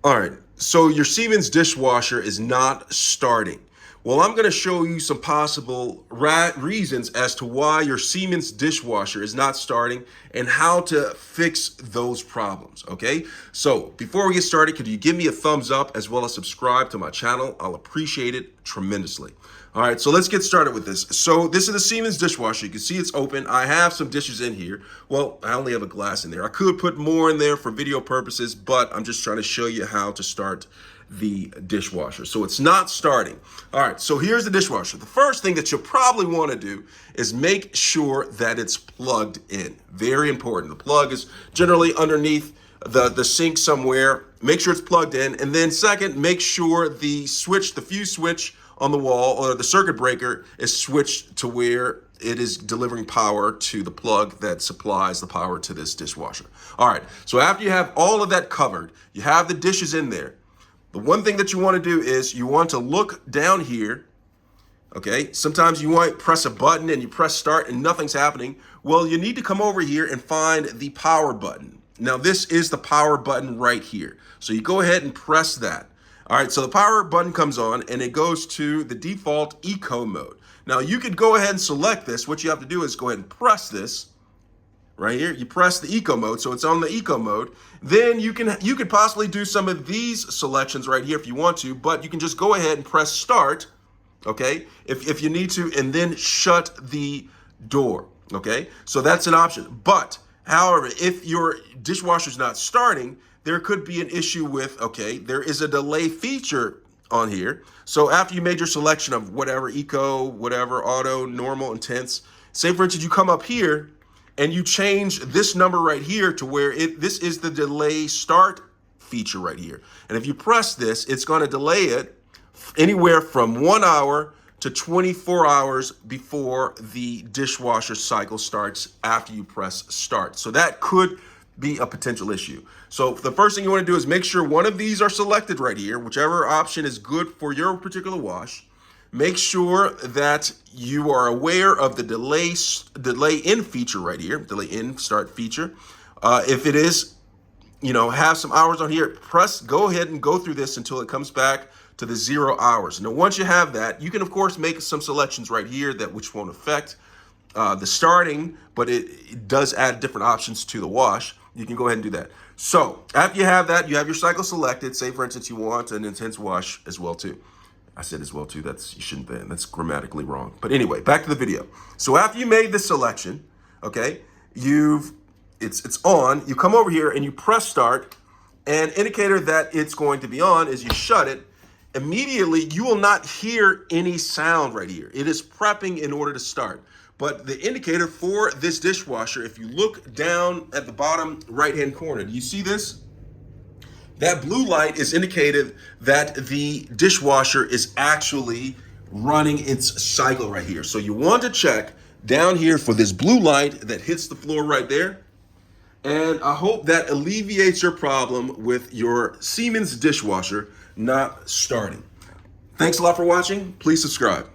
All right, so your Siemens dishwasher is not starting. Well, I'm going to show you some possible reasons as to why your Siemens dishwasher is not starting and how to fix those problems, okay? So before we get started, could you give me a thumbs up as well as subscribe to my channel? I'll appreciate it tremendously. All right, so let's get started with this. So this is the Siemens dishwasher. You can see it's open. I have some dishes in here. Well, I only have a glass in there. I could put more in there for video purposes, but I'm just trying to show you how to start the dishwasher. So it's not starting. All right, so here's the dishwasher. The first thing that you'll probably want to do is make sure that it's plugged in. Very important. The plug is generally underneath the sink somewhere. Make sure it's plugged in. And then second, make sure the switch, the fuse switch on the wall or the circuit breaker is switched to where it is delivering power to the plug that supplies the power to this dishwasher. All right, so after you have all of that covered, you have the dishes in there. The one thing that you want to do is you want to look down here, okay? Sometimes you might press a button and you press start and nothing's happening. Well, you need to come over here and find the power button. Now, this is the power button right here. So you go ahead and press that. All right, so the power button comes on and it goes to the default eco mode. Now, you could go ahead and select this. What you have to do is go ahead and press this. Right here, you press the eco mode, so it's on the eco mode. Then you could possibly do some of these selections right here if you want to, but you can just go ahead and press start, okay, if you need to, and then shut the door, okay? So that's an option. But, however, if your dishwasher's not starting, there could be an issue with, okay, there is a delay feature on here. So after you made your selection of whatever, eco, whatever, auto, normal, intense, say for instance, you come up here, and you change this number right here to where this is the delay start feature right here. And if you press this, it's going to delay it anywhere from 1 hour to 24 hours before the dishwasher cycle starts after you press start. So that could be a potential issue. So the first thing you want to do is make sure one of these are selected right here, whichever option is good for your particular wash. Make sure that you are aware of the delay in feature right here, delay in start feature. If it is, have some hours on here, go ahead and go through this until it comes back to the 0 hours. Now, once you have that, you can of course make some selections right here which won't affect the starting, but it does add different options to the wash. You can go ahead and do that. So after you have that, you have your cycle selected. Say for instance, you want an intense wash as well too. I said as well too, you shouldn't be, that's grammatically wrong. But anyway, back to the video. So after you made this selection, okay, it's on, you come over here and you press start, and indicator that it's going to be on is you shut it. Immediately, you will not hear any sound right here. It is prepping in order to start. But the indicator for this dishwasher, if you look down at the bottom right-hand corner, do you see this? That blue light is indicated that the dishwasher is actually running its cycle right here. So you want to check down here for this blue light that hits the floor right there. And I hope that alleviates your problem with your Siemens dishwasher not starting. Thanks a lot for watching. Please subscribe.